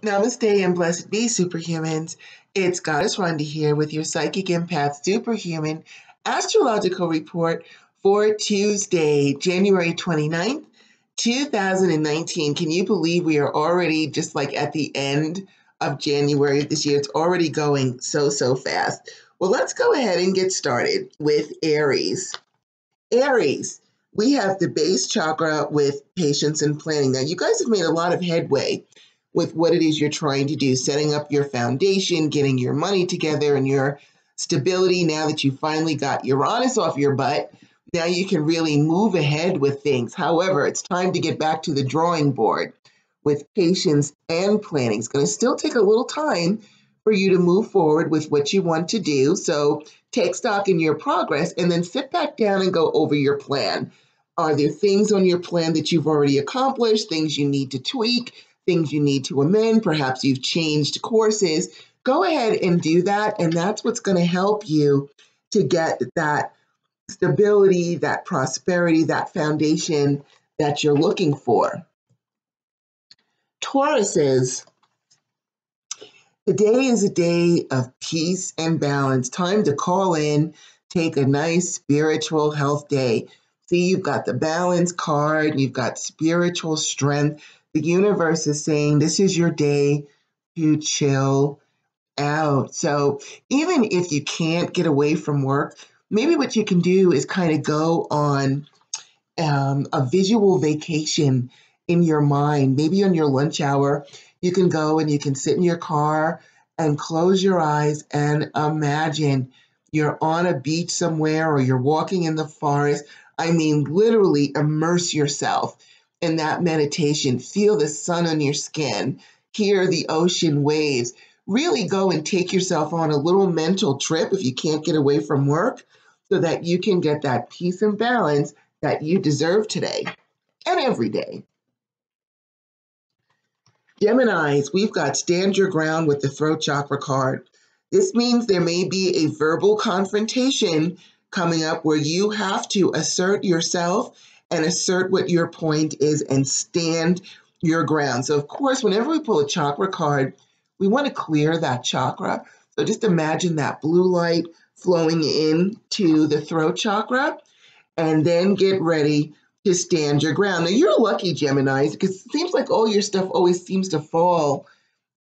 Namaste and Blessed SuperHumans. It's Goddess Rhonda here with your Psychic Empath Superhuman Astrological Report for Tuesday, January 29th, 2019. Can you believe we are already just like at the end of January this year? It's already going so fast. Well, let's go ahead and get started with Aries. Aries, we have the base chakra with patience and planning. Now, you guys have made a lot of headway with what it is you're trying to do, setting up your foundation, getting your money together and your stability. Now that you finally got Uranus off your butt, now you can really move ahead with things. However, it's time to get back to the drawing board with patience and planning. It's going to still take a little time for you to move forward with what you want to do. So take stock in your progress and then sit back down and go over your plan. Are there things on your plan that you've already accomplished, things you need to tweak, things you need to amend? Perhaps you've changed courses. Go ahead and do that, and that's what's going to help you to get that stability, that prosperity, that foundation that you're looking for. Tauruses, today is a day of peace and balance. Time to call in, take a nice spiritual health day. See, you've got the balance card, you've got spiritual strength. The universe is saying this is your day to chill out. So even if you can't get away from work, maybe what you can do is kind of go on a visual vacation in your mind. Maybe on your lunch hour, you can go and you can sit in your car and close your eyes and imagine you're on a beach somewhere or you're walking in the forest. I mean, literally immerse yourself in that meditation. Feel the sun on your skin, hear the ocean waves. Really go and take yourself on a little mental trip if you can't get away from work so that you can get that peace and balance that you deserve today and every day. Geminis, we've got stand your ground with the throat chakra card. This means there may be a verbal confrontation coming up where you have to assert yourself and assert what your point is and stand your ground. So, of course, whenever we pull a chakra card, we want to clear that chakra. So just imagine that blue light flowing into the throat chakra and then get ready to stand your ground. Now, you're lucky, Geminis, because it seems like all your stuff always seems to fall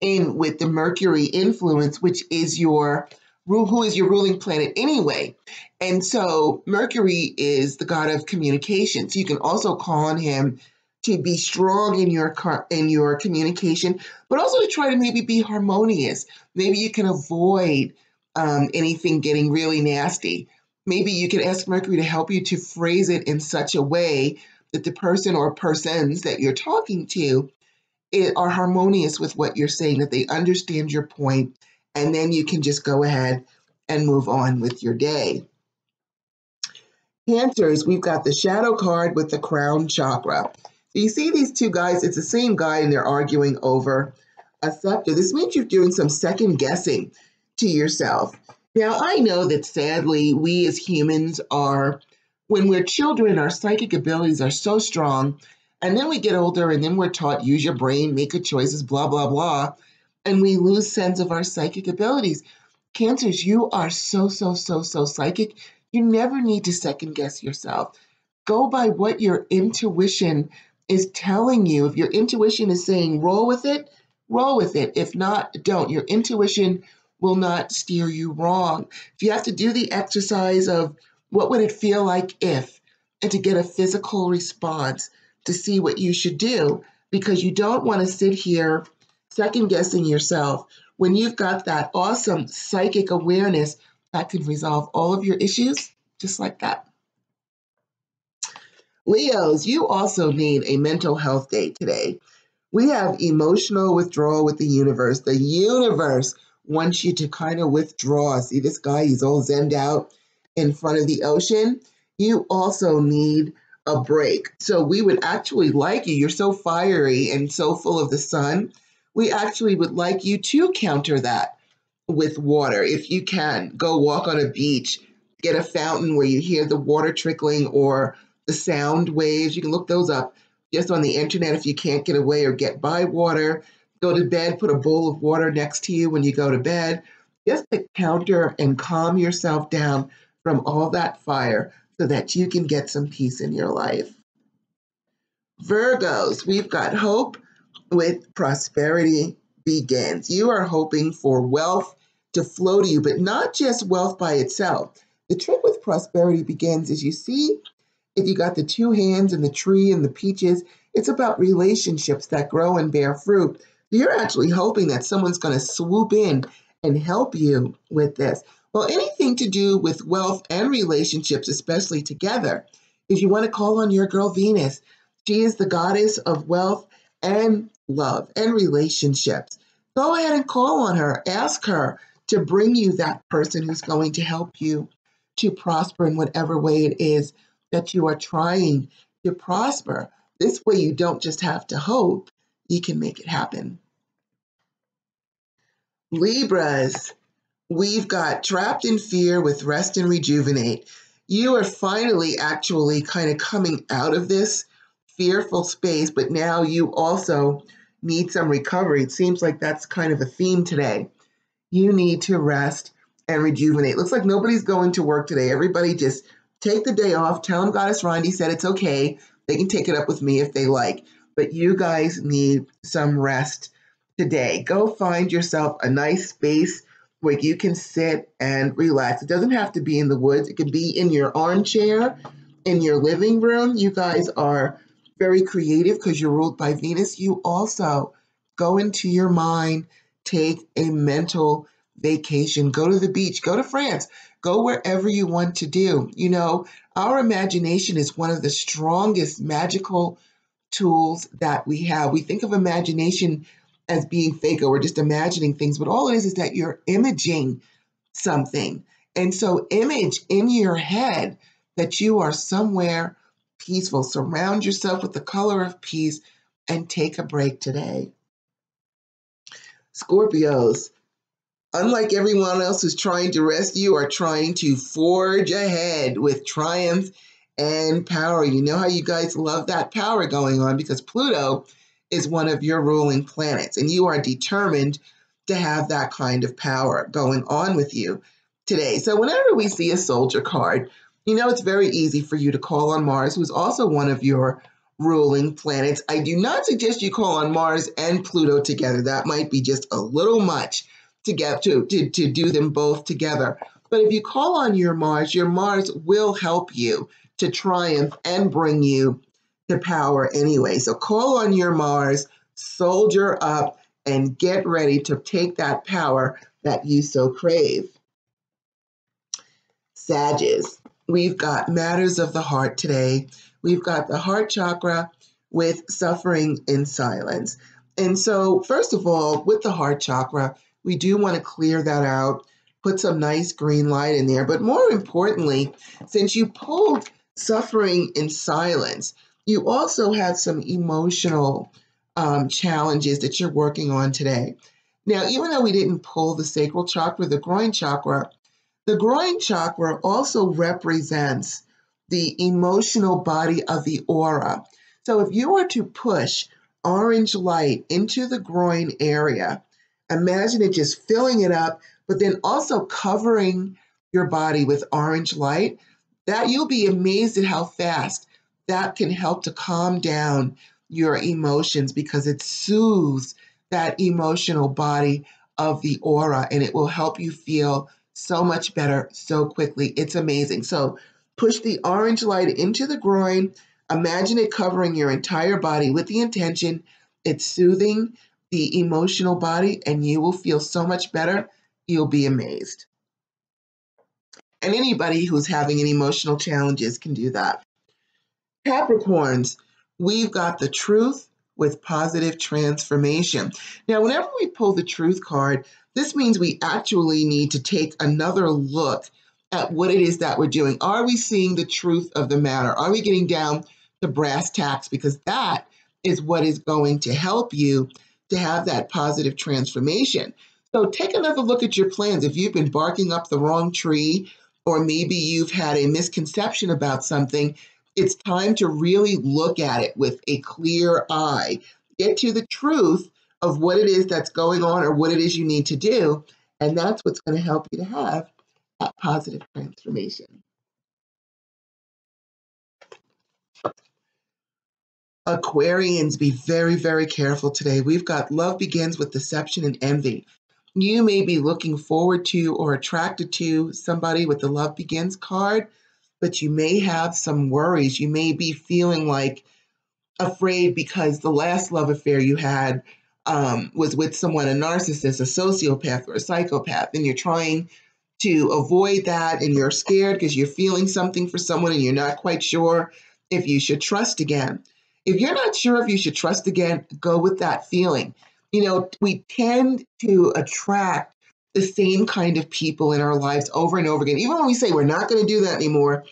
in with the Mercury influence, which is who is your ruling planet anyway. And so Mercury is the god of communication. So you can also call on him to be strong in your communication, but also to try to maybe be harmonious. Maybe you can avoid anything getting really nasty. Maybe you can ask Mercury to help you to phrase it in such a way that the person or persons that you're talking to are harmonious with what you're saying, that they understand your point, and then you can just go ahead and move on with your day. Cancers, we've got the shadow card with the crown chakra. So you see these two guys, it's the same guy, and they're arguing over a scepter. This means you're doing some second guessing to yourself. Now, I know that sadly, we as humans when we're children, our psychic abilities are so strong, and then we get older and then we're taught, use your brain, make good choices, blah, blah, blah, and we lose sense of our psychic abilities. Cancers, you are so psychic. You never need to second guess yourself. Go by what your intuition is telling you. If your intuition is saying roll with it, roll with it. If not, don't. Your intuition will not steer you wrong. If you have to do the exercise of what would it feel like if, and to get a physical response to see what you should do, because you don't want to sit here second guessing yourself when you've got that awesome psychic awareness that can resolve all of your issues just like that. Leos, you also need a mental health day today. We have emotional withdrawal with the universe. The universe wants you to kind of withdraw. See this guy, he's all zenned out in front of the ocean. You also need a break. So we would actually like you. You're so fiery and so full of the sun. We actually would like you to counter that with water. If you can, go walk on a beach, get a fountain where you hear the water trickling or the sound waves. You can look those up just on the internet if you can't get away or get by water. go to bed, put a bowl of water next to you when you go to bed, just to counter and calm yourself down from all that fire so that you can get some peace in your life. Virgos, we've got hope with prosperity begins. You are hoping for wealth to flow to you, but not just wealth by itself. The trick with prosperity begins is, you see, if you got the two hands and the tree and the peaches, it's about relationships that grow and bear fruit. You're actually hoping that someone's going to swoop in and help you with this. Well, anything to do with wealth and relationships, especially together, if you want to call on your girl Venus, she is the goddess of wealth and love and relationships. Go ahead and call on her. Ask her to bring you that person who's going to help you to prosper in whatever way it is that you are trying to prosper. This way you don't just have to hope, you can make it happen. Libras, we've got trapped in fear with rest and rejuvenate. You are finally actually kind of coming out of this fearful space, but now you also need some recovery. It seems like that's kind of a theme today. You need to rest and rejuvenate. Looks like nobody's going to work today. Everybody just take the day off. Tell them Goddess Rhonda said it's okay. They can take it up with me if they like. But you guys need some rest today. Go find yourself a nice space where you can sit and relax. It doesn't have to be in the woods. It can be in your armchair, in your living room. You guys are very creative because you're ruled by Venus. You also go into your mind, take a mental vacation, go to the beach, go to France, go wherever you want to do. You know, our imagination is one of the strongest magical tools that we have. We think of imagination as being fake, or we're just imagining things, but all it is that you're imaging something. And so image in your head that you are somewhere peaceful. Surround yourself with the color of peace and take a break today. Scorpios, unlike everyone else who's trying to rest, you are trying to forge ahead with triumph and power. You know how you guys love that power going on because Pluto is one of your ruling planets, and you are determined to have that kind of power going on with you today. So whenever we see a soldier card, you know it's very easy for you to call on Mars, who's also one of your ruling planets. I do not suggest you call on Mars and Pluto together. That might be just a little much to get to do them both together. But if you call on your Mars will help you to triumph and bring you to power anyway. So call on your Mars, soldier up, and get ready to take that power that you so crave. Sagittarius, we've got matters of the heart today. We've got the heart chakra with suffering in silence. And so, first of all, with the heart chakra, we do want to clear that out, put some nice green light in there. But more importantly, since you pulled suffering in silence, you also have some emotional challenges that you're working on today. Now, even though we didn't pull the sacral chakra, the groin chakra also represents the emotional body of the aura. So if you were to push orange light into the groin area, imagine it just filling it up, but then also covering your body with orange light, that you'll be amazed at how fast that can help to calm down your emotions because it soothes that emotional body of the aura and it will help you feel so much better so quickly. It's amazing. So push the orange light into the groin. Imagine it covering your entire body with the intention it's soothing the emotional body and you will feel so much better. You'll be amazed. And anybody who's having any emotional challenges can do that. Capricorns, we've got the truth with positive transformation. Now, whenever we pull the truth card, this means we actually need to take another look at what it is that we're doing. Are we seeing the truth of the matter? Are we getting down to brass tacks? Because that is what is going to help you to have that positive transformation. So take another look at your plans. If you've been barking up the wrong tree, or maybe you've had a misconception about something, it's time to really look at it with a clear eye. Get to the truth of what it is that's going on or what it is you need to do. And that's what's going to help you to have that positive transformation. Aquarians, be very, very careful today. We've got love begins with deception and envy. You may be looking forward to or attracted to somebody with the love begins card, but you may have some worries. You may be feeling like afraid because the last love affair you had was with someone, a narcissist, a sociopath, or a psychopath, and you're trying to avoid that, and you're scared because you're feeling something for someone and you're not quite sure if you should trust again. If you're not sure if you should trust again, go with that feeling. You know, we tend to attract the same kind of people in our lives over and over again. Even when we say we're not going to do that anymore,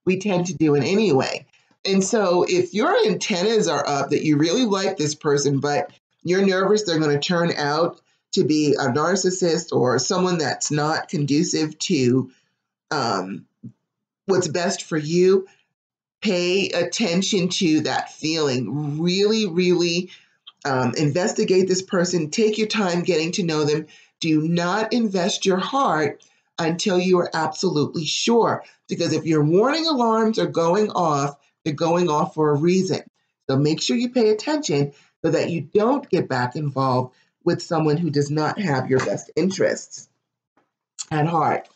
we tend to do it anyway. And so if your antennas are up that you really like this person, but you're nervous they're going to turn out to be a narcissist or someone that's not conducive to what's best for you, pay attention to that feeling. Really, really investigate this person. Take your time getting to know them. Do not invest your heart until you are absolutely sure. Because if your warning alarms are going off, they're going off for a reason. So make sure you pay attention so that you don't get back involved with someone who does not have your best interests at heart.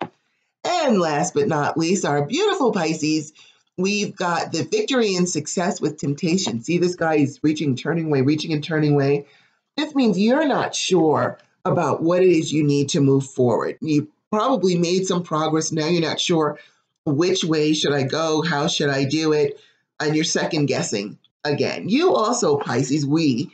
And last but not least, our beautiful Pisces, we've got the victory and success with temptation. See, this guy is reaching, turning away, reaching and turning away. This means you're not sure about what it is you need to move forward. You probably made some progress. Now you're not sure which way should I go, how should I do it, and you're second guessing again. You also, Pisces, we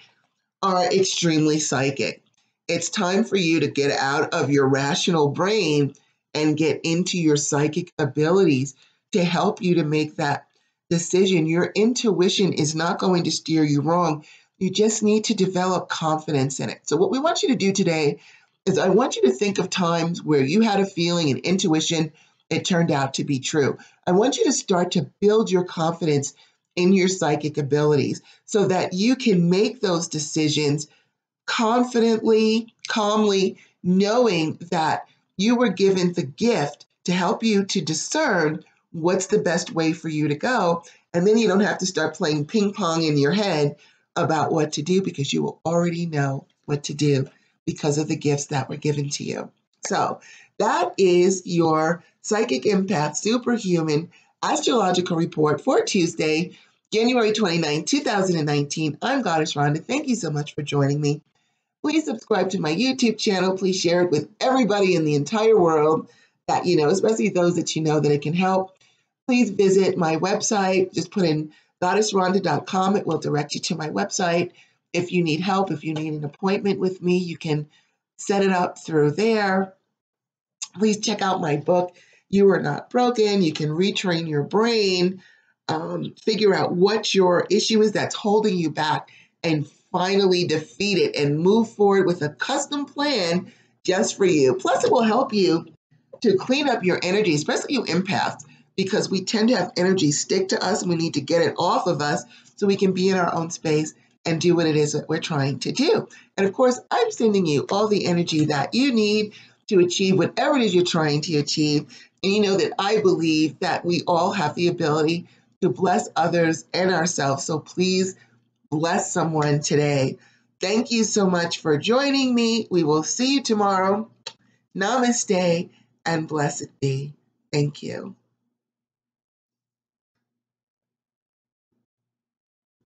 are extremely psychic. It's time for you to get out of your rational brain and get into your psychic abilities to help you to make that decision. Your intuition is not going to steer you wrong. You just need to develop confidence in it. So what we want you to do today is I want you to think of times where you had a feeling and intuition, it turned out to be true. I want you to start to build your confidence in your psychic abilities so that you can make those decisions confidently, calmly, knowing that you were given the gift to help you to discern what's the best way for you to go. And then you don't have to start playing ping pong in your head about what to do because you will already know what to do because of the gifts that were given to you. So that is your Psychic Empath Superhuman Astrological Report for Tuesday, January 29, 2019. I'm Goddess Rhonda. Thank you so much for joining me. Please subscribe to my YouTube channel. Please share it with everybody in the entire world that you know, especially those that you know that it can help. Please visit my website. Just put in goddessrhonda.com. It will direct you to my website. If you need help, if you need an appointment with me, you can set it up through there. Please check out my book, You Are Not Broken. You can retrain your brain, figure out what your issue is that's holding you back, and finally defeat it and move forward with a custom plan just for you. Plus, it will help you to clean up your energy, especially you empaths, because we tend to have energy stick to us and we need to get it off of us so we can be in our own space and do what it is that we're trying to do. And of course, I'm sending you all the energy that you need to achieve whatever it is you're trying to achieve. And you know that I believe that we all have the ability to bless others and ourselves. So please bless someone today. Thank you so much for joining me. We will see you tomorrow. Namaste and blessed be. Thank you.